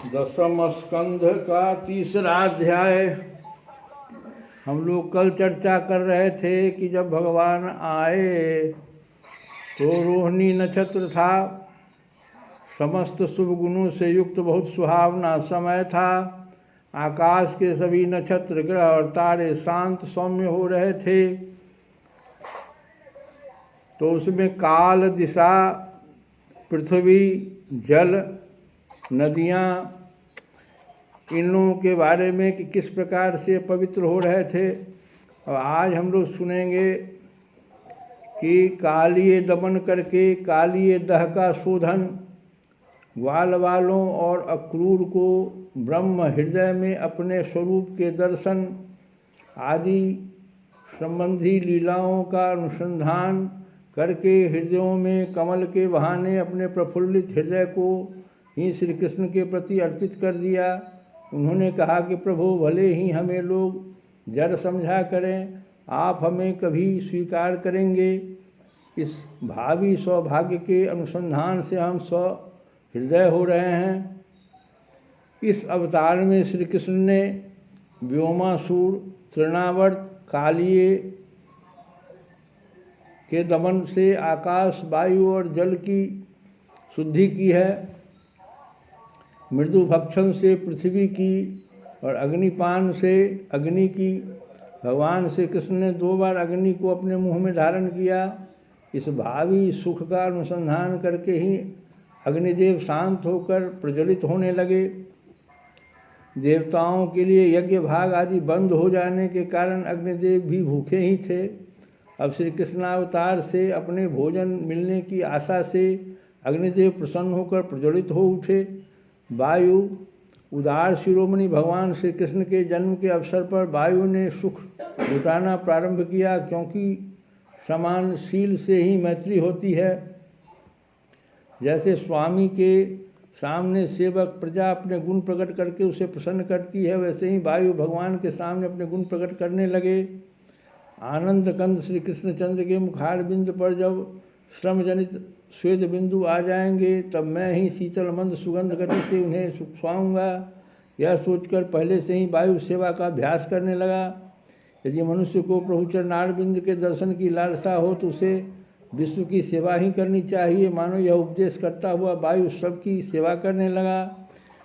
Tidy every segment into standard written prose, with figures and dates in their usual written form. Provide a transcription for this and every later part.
दशम स्कंध का 3रा अध्याय। हम लोग कल चर्चा कर रहे थे कि जब भगवान आए तो रोहिणी नक्षत्र था, समस्त शुभ गुणों से युक्त बहुत सुहावना समय था। आकाश के सभी नक्षत्र, ग्रह और तारे शांत सौम्य हो रहे थे। तो उसमें काल, दिशा, पृथ्वी, जल, नदियाँ, इन लोगों के बारे में कि किस प्रकार से पवित्र हो रहे थे। और आज हम लोग सुनेंगे कि कालिए दमन करके कालिए दह का शोधन, ग्वाल वालों और अक्रूर को ब्रह्म हृदय में अपने स्वरूप के दर्शन आदि संबंधी लीलाओं का अनुसंधान करके हृदयों में कमल के बहाने अपने प्रफुल्लित हृदय को ही श्री कृष्ण के प्रति अर्पित कर दिया। उन्होंने कहा कि प्रभु, भले ही हमें लोग जड़ समझा करें, आप हमें कभी स्वीकार करेंगे। इस भावी सौभाग्य के अनुसंधान से हम हृदय हो रहे हैं। इस अवतार में श्री कृष्ण ने व्योमासुर, तृणावर्त, कालिए के दमन से आकाश, वायु और जल की शुद्धि की है, मृदु भक्षण से पृथ्वी की और अग्निपान से अग्नि की। भगवान श्री कृष्ण ने 2 बार अग्नि को अपने मुंह में धारण किया। इस भावी सुख का अनुसंधान करके ही अग्निदेव शांत होकर प्रज्वलित होने लगे। देवताओं के लिए यज्ञ भाग आदि बंद हो जाने के कारण अग्निदेव भी भूखे ही थे। अब श्री कृष्णावतार से अपने भोजन मिलने की आशा से अग्निदेव प्रसन्न होकर प्रज्वलित हो उठे। वायु, उदार शिरोमणि भगवान श्री कृष्ण के जन्म के अवसर पर वायु ने सुख लुटाना प्रारंभ किया, क्योंकि समानशील से ही मैत्री होती है। जैसे स्वामी के सामने सेवक प्रजा अपने गुण प्रकट करके उसे प्रसन्न करती है, वैसे ही वायु भगवान के सामने अपने गुण प्रकट करने लगे। आनंद कंद श्री कृष्णचंद्र के मुखार बिंद पर जब श्रम जनित श्वेत बिंदु आ जाएंगे, तब मैं ही शीतल मंद सुगंध गति से उन्हें सुखवाऊंगा। यह सोचकर पहले से ही वायु सेवा का अभ्यास करने लगा। यदि मनुष्य को प्रभु चरणार बिंद के दर्शन की लालसा हो तो उसे विश्व की सेवा ही करनी चाहिए। मानो यह उपदेश करता हुआ वायु सबकी सेवा करने लगा।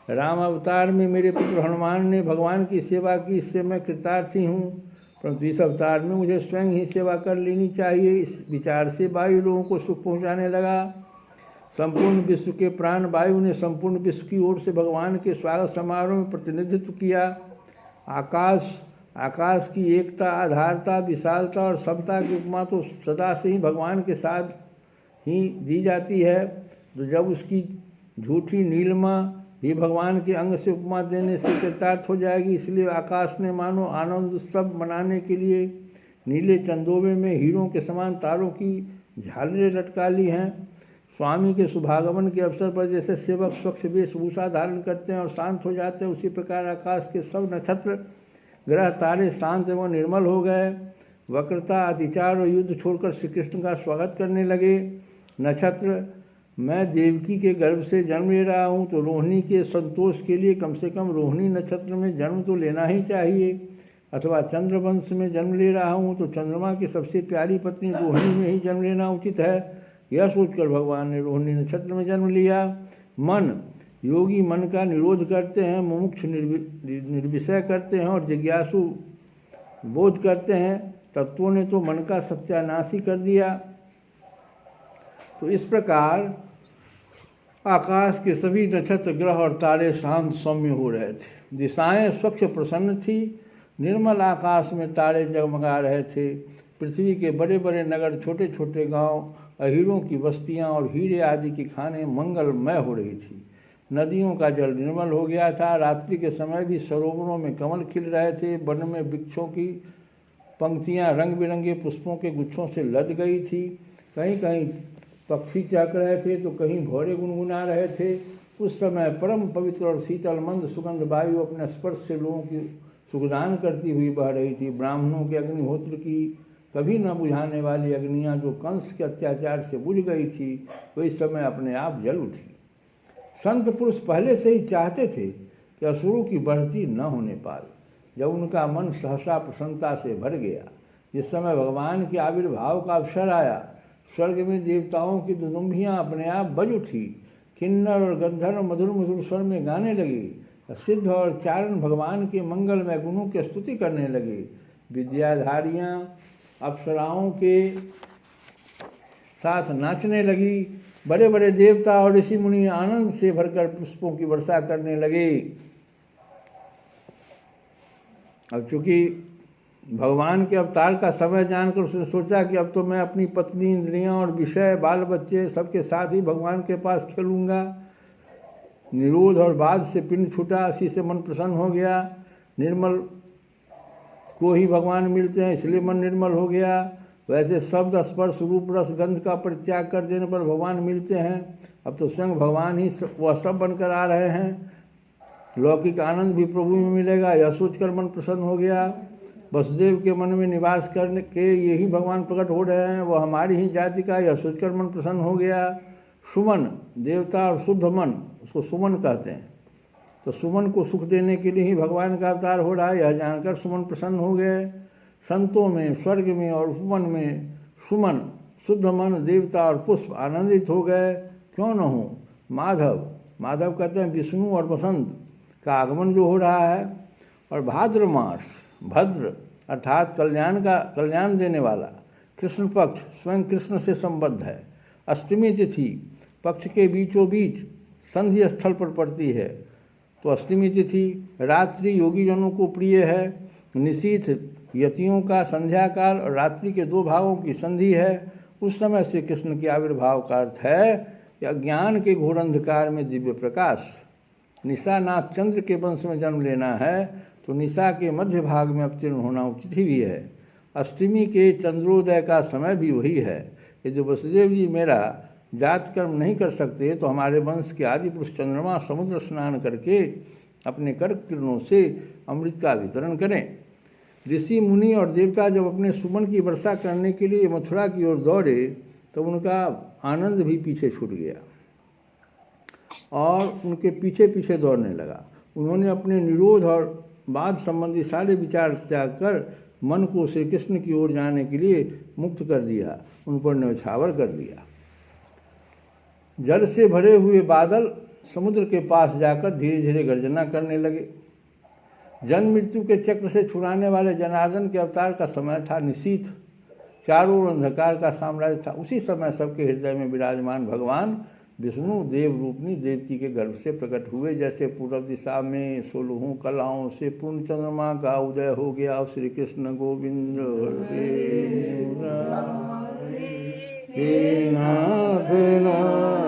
राम अवतार में मेरे पुत्र हनुमान ने भगवान की सेवा की, इससे मैं कृतार्थी हूँ, परंतु इस अवतार में मुझे स्वयं ही सेवा कर लेनी चाहिए। इस विचार से वायु लोगों को सुख पहुँचाने लगा। संपूर्ण विश्व के प्राण वायु ने संपूर्ण विश्व की ओर से भगवान के स्वागत समारोह में प्रतिनिधित्व किया। आकाश की एकता, आधारता, विशालता और समता की उपमा तो सदा से ही भगवान के साथ ही दी जाती है, तो जब उसकी झूठी नीलिमा भी भगवान के अंग से उपमा देने से कृतार्थ हो जाएगी। इसलिए आकाश ने मानो आनंद उत्सव मनाने के लिए नीले चंदोबे में हीरों के समान तारों की झालरें लटका ली हैं। स्वामी के शुभागमन के अवसर पर जैसे सेवक स्वच्छ वेशभूषा धारण करते हैं और शांत हो जाते हैं, उसी प्रकार आकाश के सब नक्षत्र, ग्रह, तारे शांत एवं निर्मल हो गए। वक्रता, अतिचार और युद्ध छोड़कर श्री कृष्ण का स्वागत करने लगे। नक्षत्र, मैं देवकी के गर्भ से जन्म ले रहा हूँ, तो रोहिणी के संतोष के लिए कम से कम रोहिणी नक्षत्र में जन्म तो लेना ही चाहिए। अथवा चंद्रवंश में जन्म ले रहा हूँ, तो चंद्रमा की सबसे प्यारी पत्नी रोहिणी में ही जन्म लेना उचित है। यह सोचकर भगवान ने रोहिणी नक्षत्र में जन्म लिया। मन, योगी मन का निरोध करते हैं, मुमुक्ष निर्विषय करते हैं और जिज्ञासु बोध करते हैं। तत्वों ने तो मन का सत्यानाश ही कर दिया। तो इस प्रकार आकाश के सभी नक्षत्र, ग्रह और तारे शांत सौम्य हो रहे थे। दिशाएं स्वच्छ प्रसन्न थी। निर्मल आकाश में तारे जगमगा रहे थे। पृथ्वी के बड़े बड़े नगर, छोटे छोटे गांव, अहीरों की बस्तियां और हीरे आदि की खानें मंगलमय हो रही थी। नदियों का जल निर्मल हो गया था। रात्रि के समय भी सरोवरों में कमल खिल रहे थे। वन में वृक्षों की पंक्तियां रंग बिरंगे पुष्पों के गुच्छों से लद गई थी। कहीं कहीं पक्षी चहक रहे थे तो कहीं भौरे गुनगुना रहे थे। उस समय परम पवित्र और शीतल मंद सुगंध वायु अपने स्पर्श से लोगों की सुखदान करती हुई बह रही थी। ब्राह्मणों के अग्निहोत्र की कभी न बुझाने वाली अग्नियां जो कंस के अत्याचार से बुझ गई थी, वही समय अपने आप जल उठी। संत पुरुष पहले से ही चाहते थे कि असुरों की बढ़ती न होने पाए। जब उनका मन सहसा प्रसन्नता से भर गया, जिस समय भगवान के आविर्भाव का अवसर आया, स्वर्ग में देवताओं की दुदुम्भियाँ अपने आप बज उठी। किन्नर और गंधर्व मधुर मधुर स्वर में गाने लगे। सिद्ध और चारण भगवान के मंगलमय गुणों की स्तुति करने लगे। विद्याधारियाँ अप्सराओं के साथ नाचने लगी। बड़े बड़े देवता और ऋषि मुनि आनंद से भरकर पुष्पों की वर्षा करने लगे। अब चूंकि भगवान के अवतार का समय जानकर उसने सोचा कि अब तो मैं अपनी पत्नी, इंद्रियां और विषय, बाल बच्चे सबके साथ ही भगवान के पास खेलूंगा। निरोध और बाध से पिंड छूटा, इसी से मन प्रसन्न हो गया। निर्मल को ही भगवान मिलते हैं, इसलिए मन निर्मल हो गया। वैसे शब्द, स्पर्श, रूप, रस, गंध का परित्याग कर देने पर भगवान मिलते हैं। अब तो स्वयं भगवान ही वह सब बनकर आ रहे हैं। लौकिक आनंद भी प्रभु में मिलेगा, यह सोचकर मन प्रसन्न हो गया। वसुदेव के मन में निवास करने के यही भगवान प्रकट हो रहे हैं, वह हमारी ही जाति का, यह सोचकर मन प्रसन्न हो गया। सुमन, देवता और शुद्ध मन, उसको सुमन कहते हैं। तो सुमन को सुख देने के लिए ही भगवान का अवतार हो रहा है, यह जानकर सुमन प्रसन्न हो गए। संतों में, स्वर्ग में और उपवन में सुमन, शुद्ध मन, देवता और पुष्प आनंदित हो गए। क्यों न हो। माधव, माधव कहते हैं विष्णु और बसंत का आगमन जो हो रहा है। और भाद्र मास, भद्र अर्थात कल्याण देने वाला कृष्ण पक्ष स्वयं कृष्ण से संबद्ध है। अष्टमी तिथि पक्ष के बीचों बीच संधि स्थल पर पड़ती है। तो अष्टमी तिथि रात्रि योगी जनों को प्रिय है। निशीथ यतियों का संध्या काल और रात्रि के दो भागों की संधि है। उस समय से कृष्ण के आविर्भाव का अर्थ है कि अज्ञान के घोर अंधकार में दिव्य प्रकाश। निशानाथ चंद्र के वंश में जन्म लेना है तो निशा के मध्य भाग में अवतीर्ण होना उचित ही भी है। अष्टमी के चंद्रोदय का समय भी वही है। यदि वसुदेव जी मेरा जात कर्म नहीं कर सकते तो हमारे वंश के आदि पुरुष चंद्रमा समुद्र स्नान करके अपने कर्क किरणों से अमृत का वितरण करें। ऋषि मुनि और देवता जब अपने सुमन की वर्षा करने के लिए मथुरा की ओर दौड़े तो उनका आनंद भी पीछे छूट गया और उनके पीछे पीछे दौड़ने लगा। उन्होंने अपने निरोध और बाद संबंधी सारे विचार त्याग कर मन को श्री कृष्ण की ओर जाने के लिए मुक्त कर दिया, उन पर न्यौछावर कर दिया। जल से भरे हुए बादल समुद्र के पास जाकर धीरे धीरे गर्जना करने लगे। जन्म मृत्यु के चक्र से छुड़ाने वाले जनार्दन के अवतार का समय था निशीथ, चारों ओर अंधकार का साम्राज्य था। उसी समय सबके हृदय में विराजमान भगवान विष्णु देव रूपनी देवती के गर्भ से प्रकट हुए। जैसे पूर्व दिशा में 16 कलाओं से पूर्ण चंद्रमा का उदय हो गया। श्री कृष्ण गोविंद हरे नाथ नाथ